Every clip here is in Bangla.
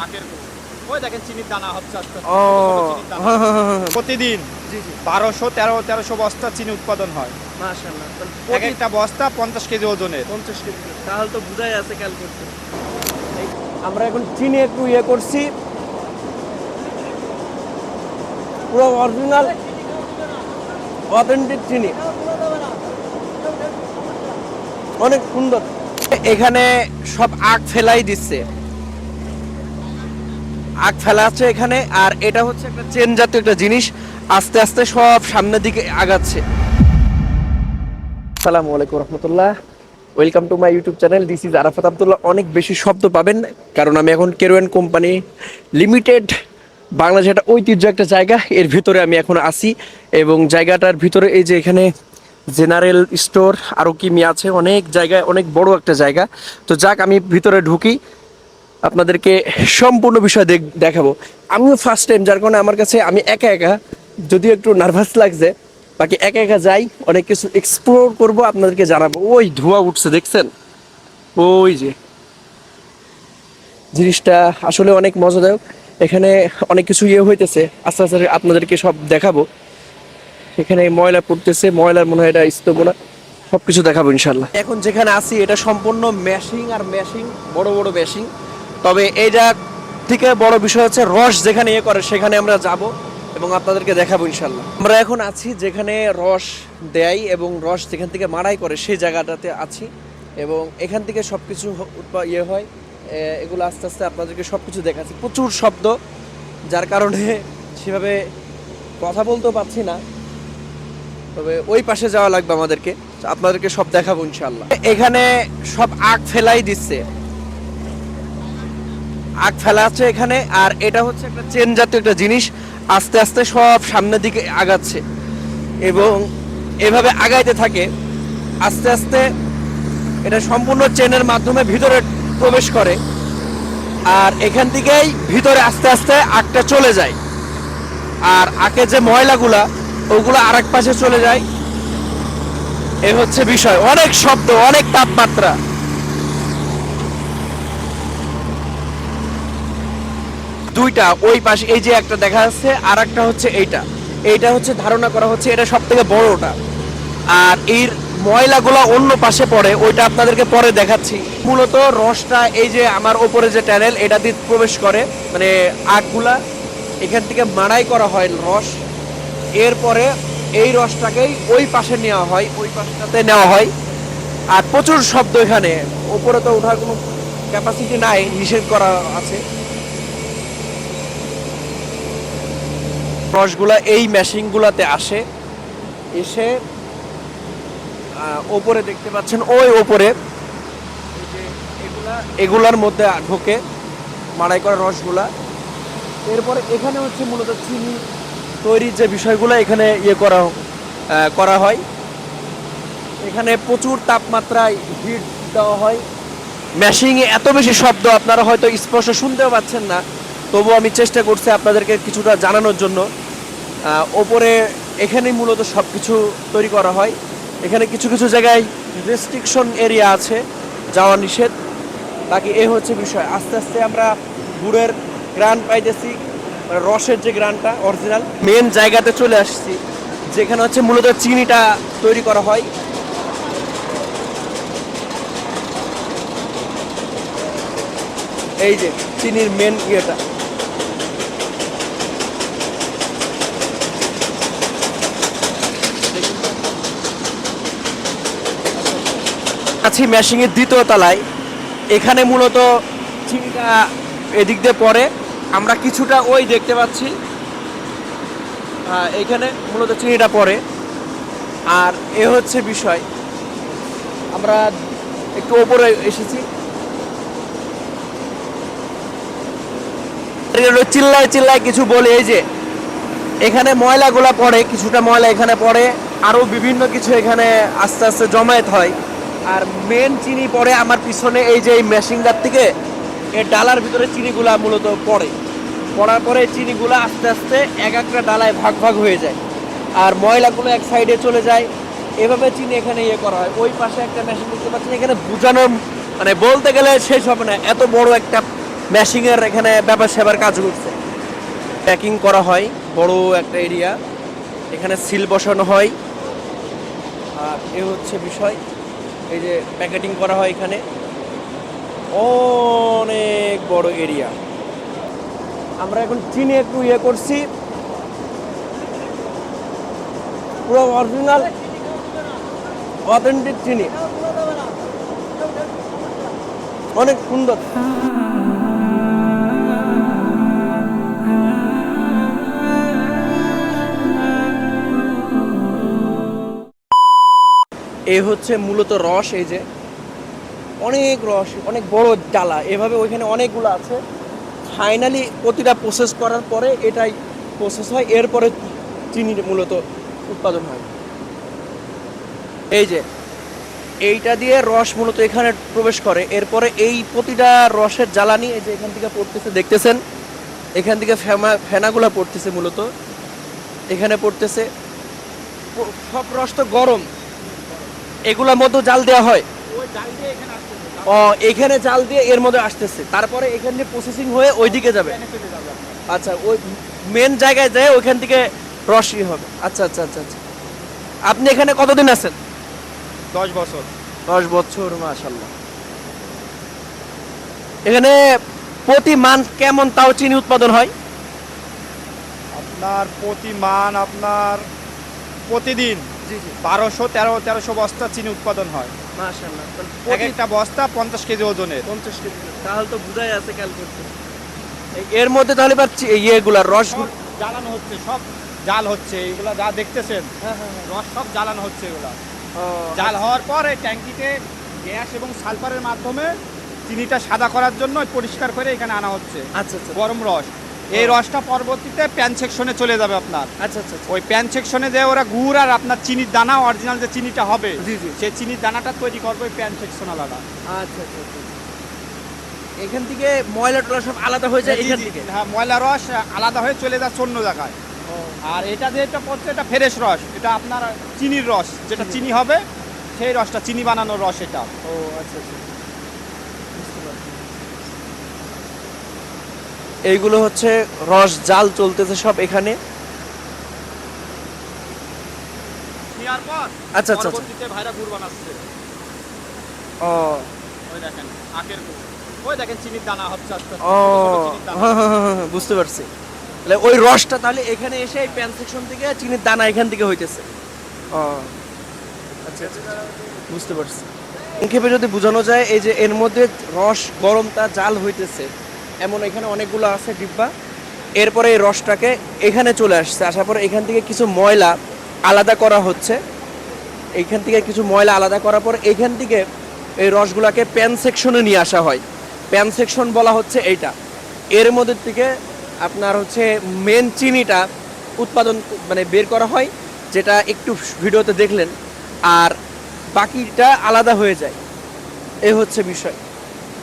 আখের গুঁড়ো। ওই দেখেন চিনির দানা হচ্ছে আস্তে আস্তে, ও ছোট ছোট চিনির দানা। হ্যাঁ হ্যাঁ হ্যাঁ হ্যাঁ। প্রতিদিন জি জি 1200-1300 বস্তা চিনি উৎপাদন হয়। মাশাআল্লাহ। এক একটা বস্তা 50 কেজি ওজনের। 50 কেজি, তাহলে তো বোঝাই আছে কাল করতে। আমরা এখন চিনি একটু ইয়ে করছি, পুরো অরিজিনাল অথেন্টিক চিনি, অনেক সুন্দর। এখানে সব আখ ফেলাই দিচ্ছে, আখ ফেলা আছে এখানে। আর এটা হচ্ছে একটা চেন জাতীয় একটা জিনিস, আস্তে আস্তে সব সামনের দিকে আগাচ্ছে। আসসালামু আলাইকুম রহমতুল্লাহ, welcome to my YouTube channel, this is Arafat Abdullah. অনেক বেশি শব্দ পাবেন কারণ আমি এখন কেরোয়ান কোম্পানি লিমিটেড, বাংলাদেশ একটা ঐতিহ্য একটা জায়গা, এর ভিতরে আমি এখন আসি। এবং জায়গাটার ভিতরে এই যে এখানে জেনারেল স্টোর আরও কি আছে, অনেক জায়গায়, অনেক বড় একটা জায়গা। তো যাক, আমি ভিতরে ঢুকি, আপনাদেরকে সম্পূর্ণ বিষয় দেখাবো। আমিও ফার্স্ট টাইম, যার কারণে আমার কাছে আমি একা একা, যদিও একটু নার্ভাস লাগছে, বাকি একা একা যাই, অনেক কিছু এক্সপ্লোর করব, আপনাদেরকে জানাবো। ওই ধোঁয়া উঠছে দেখছেন, ওই যে জিনিসটা আসলে অনেক মজাদায়ক। এখানে অনেক কিছু ইয়ে হইতেছে, আস্তে আস্তে আপনাদেরকে সব দেখাবো। এখানে ময়লা পড়তেছে, ময়লার মনে হয় এটা স্তূপ না, সব কিছু দেখাবো ইনশাল্লাহ। এখন যেখানে আসি এটা সম্পূর্ণ ম্যাশিং আর ম্যাশিং, বড় বড় ম্যাশিং। তবে এইটা থেকে বড় বিষয় হচ্ছে রস যেখানে ইয়ে করে সেখানে আমরা যাব এবং আপনাদেরকে দেখাবো ইনশাল্লাহ। আমরা এখন আছি যেখানে রস দেয় এবং রস যেখান থেকে মাড়াই করে সেই জায়গাটাতে আছি, এবং এখান থেকে সব কিছু ইয়ে হয়। এগুলো আস্তে আস্তে আপনাদেরকে সব কিছু দেখাচ্ছি। প্রচুর শব্দ, যার কারণে সেভাবে কথা বলতেও পারছি না, তবে ওই পাশে যাওয়া লাগবে আমাদেরকে, আপনাদেরকে সব দেখাবো ইনশাল্লাহ। এখানে সব আখ ফেলাই দিচ্ছে, আখ ফেলা আছে এখানে। আর এটা হচ্ছে একটা চেন জাতীয় একটা জিনিস, আস্তে আস্তে সব সামনের দিকে আগাচ্ছে এবং এভাবে আগাইতে থাকে আস্তে আস্তে। এটা সম্পূর্ণ চেনের মাধ্যমে ভিতরে প্রবেশ করে, আর এখান থেকেই ভিতরে আস্তে আস্তে আখটা চলে যায়। আর আখের যে ময়লাগুলা ওগুলো আরেক পাশে চলে যায়। এ হচ্ছে বিষয়, অনেক শব্দ, অনেক তাপমাত্রা। দুইটা ওই পাশে, এই যে একটা দেখা যাচ্ছে, আর একটা হচ্ছে এইটা। এইটা হচ্ছে ধারণা করা হচ্ছে এটা সব থেকে বড়টা। আর এর ময়লাগুলো অন্য পাশে পড়ে, ওইটা আপনাদেরকে পরে দেখাচ্ছি। মূলত রসটা এই যে আমার ওপরে যে ট্যানেল, এটা দিয়ে প্রবেশ করে, মানে আখগুলা এখান থেকে মাড়াই করা হয় রস। এরপরে এই রসটাকেই ওই পাশে নেওয়া হয়, ওই পাশটাতে নেওয়া হয়। আর প্রচুর শব্দ এখানে, ওপরে তো ওঠার কোনো ক্যাপাসিটি নাই, নিষেধ করা আছে। রসগুলা এই মেশিনগুলোতে আসে, এসে ওপরে দেখতে পাচ্ছেন, ওই ওপরে এগুলার মধ্যে ঢোকে মাড়াই করা রসগুলা। এরপরে এখানে হচ্ছে মূলত চিনি তৈরির যে বিষয়গুলো এখানে ইয়ে করা হয়। এখানে প্রচুর তাপমাত্রায় হিট দেওয়া হয়। মেশিংয়ে এত বেশি শব্দ আপনারা হয়তো স্পষ্ট শুনতেও পাচ্ছেন না, তবু আমি চেষ্টা করছি আপনাদেরকে কিছুটা জানানোর জন্য। ওপরে এখানেই মূলত সব কিছু তৈরি করা হয়। এখানে কিছু কিছু জায়গায় রেস্ট্রিকশন এরিয়া আছে, যাওয়া নিষেধ। বাকি এ হচ্ছে বিষয়। আস্তে আস্তে আমরা গুড়ের গ্রান পাইতেছি, মানে রসের যে গ্রানটা অরিজিনাল মেন জায়গাতে চলে আসছি, যেখানে হচ্ছে মূলত চিনিটা তৈরি করা হয়। এই যে চিনির মেন ইয়েটা, আছি মেশিনের দ্বিতীয় তলায়। এখানে মূলত চিনিটা এদিক দিয়ে পড়ে, আমরা কিছুটা ওই দেখতে পাচ্ছি, এইখানে মূলত চিনিটা পড়ে। আর এ হচ্ছে বিষয়, আমরা একটু ওপরে এসেছি। চিল্লায় চিল্লায় কিছু বলে, এই যে এখানে ময়লাগুলা পড়ে, কিছুটা ময়লা এখানে পড়ে, আরও বিভিন্ন কিছু এখানে আস্তে আস্তে জমায়েত হয়। আর মেন চিনি পড়ে আমার পিছনে, এই যে এই মেশিনটার থেকে এর ডালার ভিতরে চিনিগুলা মূলত পড়ার পরে চিনিগুলা আস্তে আস্তে এক একটা ডালায় ভাগ ভাগ হয়ে যায়, আর ময়লাগুলো এক সাইডে চলে যায়। এভাবে চিনি এখানে ইয়ে করা হয়। ওই পাশে একটা মেশিন দেখতে পাচ্ছেন, এখানে বোঝানো মানে বলতে গেলে শেষ হবে না, এত বড় একটা ম্যাশিং এর এখানে ব্যাপার সেবার কাজ করছে। প্যাকিং করা হয় বড় একটা এরিয়া, এখানে সিল বসানো হয়। আর এ হচ্ছে বিষয়, এই যে প্যাকেটিং করা হয় এখানে, অনেক বড় এরিয়া। আমরা এখন চিনি একটু ইয়ে করছি, পুরো অরিজিনাল অথেন্টিক চিনি, অনেক সুন্দর। এই হচ্ছে মূলত রস, এই যে অনেক রস, অনেক বড় ডালা, এভাবে ওইখানে অনেকগুলো আছে। ফাইনালি প্রতিটা প্রসেস করার পরে এটাই প্রসেস হয়, এরপরে চিনি মূলত উৎপাদন হয়। এই যে এইটা দিয়ে রস মূলত এখানে প্রবেশ করে, এরপরে এই প্রতিটা রসের জ্বালানি এই যে এখান থেকে পড়তেছে, দেখতেছেন এখান থেকে ফেনাগুলা পড়তেছে, মূলত এখানে পড়তেছে। সব রস তো গরম, এগুলার মধ্যে জাল দেওয়া হয়। ওই জাল দিয়ে এখানে আসতেছে, ও এখানে জাল দিয়ে এর মধ্যে আসতেছে, তারপরে এখান থেকে প্রসেসিং হয়ে ওইদিকে যাবে। এখানে চলে যাবে আপনার। আচ্ছা, ওই মেন জায়গায় যায় ওইখান থেকে রসই হবে। আচ্ছা আচ্ছা আচ্ছা আচ্ছা। আপনি এখানে কতদিন আছেন? 10 বছর। 10 বছর, মাশাআল্লাহ। এখানে প্রতি মান কেমন তাও চিনি উৎপাদন হয়? আপনার প্রতি মান আপনার প্রতিদিন জি জি, 1200-1300 বস্তা চিনি উৎপাদন হয়। মাশাআল্লাহ। এক একটা বস্তা 50 কেজি ওজনের। 50 কেজি, তাহলে তো বুঝাই আছে কাল করতে। এর মধ্যে তাহলে এবার ইয়েগুলা সব রসগুলো জ্বালানো হচ্ছে, সব জাল হচ্ছে, এগুলা যা দেখতেছেন রস সব জ্বালানো হচ্ছে। এগুলা জাল হওয়ার পর এই ট্যাঙ্কিতে গ্যাস এবং সালফারের মাধ্যমে চিনিটা সাদা করার জন্য পরিষ্কার করে এখানে আনা হচ্ছে। আচ্ছা আচ্ছা গরম রস, এই রসটা পরবর্তীতে প্যান সেকশনে চলে যাবে আপনার। আচ্ছা আচ্ছা আচ্ছা। ওই প্যান সেকশনে যে ওরা গুড় আর আপনার চিনির দানা, অরিজিনাল যে চিনিটা হবে জি জি, সেই চিনির দানাটা তৈরি করবে ওই প্যান সেকশন আলাদা। আচ্ছা আচ্ছা আচ্ছা। এখান থেকে ময়লা টলা সব আলাদা হয়ে যায় এখান থেকে? হ্যাঁ, ময়লা রস আলাদা হয়ে চলে যাচ্ছে অন্য জায়গায়। আর এটা যেটা পড়ছে এটা ফ্রেশ রস, এটা আপনার চিনির রস, যেটা চিনি হবে সেই রসটা, চিনি বানানোর রস এটা। ও আচ্ছা আচ্ছা, বুঝতে পারছি। এইগুলো হচ্ছে রস জাল চলতেছে সব এখানে। নেওয়ার পর আচ্ছা আচ্ছা আচ্ছা। পরবর্তীতে ভাইরা গুড় বানাচ্ছে। ও ওই দেখেন আখের গুড়, ওই দেখেন চিনির দানা হচ্ছে আস্তে আস্তে, ও ছোট ছোট চিনির দানা। হ্যাঁ, বুঝতে পারছি। তাহলে ওই রসটা তাহলে এখানে এসে এই প্যান সেকশন থেকে চিনির দানা এখান থেকে হইতেছে। ও আচ্ছা আচ্ছা, বুঝতে পারছি। সংক্ষেপে যদি বোঝানো যায়, এই যে এর মধ্যে রস গরমটা জাল হইতেছে, এমন এখানে অনেকগুলো আছে ডিব্বা। এরপরে এই রসটাকে এখানে চলে আসছে, আসার পরে এখান থেকে কিছু ময়লা আলাদা করা হচ্ছে। এইখান থেকে কিছু ময়লা আলাদা করার পর এখান থেকে এই রসগুলাকে প্যান সেকশনে নিয়ে আসা হয়। প্যান সেকশন বলা হচ্ছে এইটা। এর মধ্যে থেকে আপনার হচ্ছে মেন চিনিটা উৎপাদন মানে বের করা হয়, যেটা একটু ভিডিওতে দেখলেন, আর বাকিটা আলাদা হয়ে যায়। এই হচ্ছে বিষয়।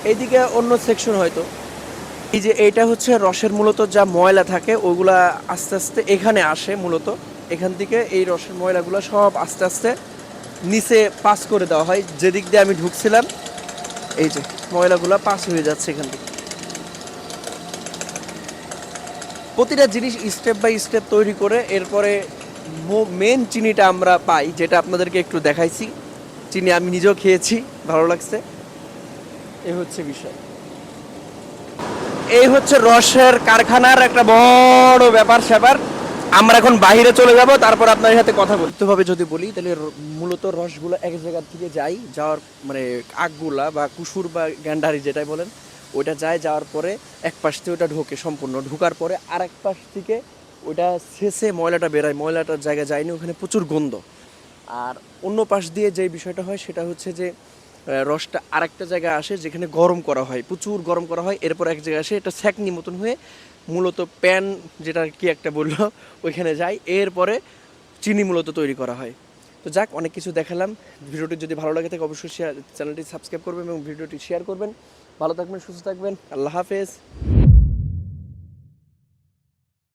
এইদিকে অন্য সেকশন হয়তো। এই যে এইটা হচ্ছে রসের মূলত যা ময়লা থাকে ওগুলা আস্তে আস্তে এখানে আসে মূলত। এখান থেকে এই রসের ময়লাগুলো সব আস্তে আস্তে নিচে পাস করে দেওয়া হয়। যেদিক দিয়ে আমি ঢুকছিলাম, এই যে ময়লাগুলো পাস হয়ে যাচ্ছে এখান থেকে। প্রতিটা জিনিস স্টেপ বাই স্টেপ তৈরি করে এরপরে মেন চিনিটা আমরা পাই, যেটা আপনাদেরকে একটু দেখাইছি। চিনি আমি নিজেও খেয়েছি, ভালো লাগছে। এই হচ্ছে বিষয়। এই হচ্ছে রসের কারখানার একটা বড় ব্যাপার স্যাপার। আমরা এখন বাইরে চলে যাব, তারপর আপনার সাথে কথা বলতে হবে। যদি বলি তাহলে মূলত রসগুলো এক জায়গা থেকে যাওয়ার মানে আগগুলা বা কুসুর বা গ্যান্ডারি যেটাই বলেন, ওইটা যাওয়ার পরে এক পাশ থেকে ওটা ঢোকে সম্পূর্ণ, ঢোকার পরে আরেক পাশ থেকে ওইটা শেষে ময়লাটা বেরোয়। ময়লাটার জায়গায় যায়নি, ওখানে প্রচুর গন্ধ। আর অন্য পাশ দিয়ে যে বিষয়টা হয় সেটা হচ্ছে যে রসটা আরেকটা জায়গায় আসে, যেখানে গরম করা হয়, প্রচুর গরম করা হয়। এরপর এক জায়গায় আসে, এটা ছ্যাঁকনি মতন হয়ে মূলত প্যান যেটা কি একটা বললো ওইখানে যায়। এরপরে চিনি মূলত তৈরি করা হয়। তো যাক, অনেক কিছু দেখালাম। ভিডিওটি যদি ভালো লাগে থাকে অবশ্যই চ্যানেলটি সাবস্ক্রাইব করবেন এবং ভিডিওটি শেয়ার করবেন। ভালো থাকবেন, সুস্থ থাকবেন। আল্লাহ হাফেজ।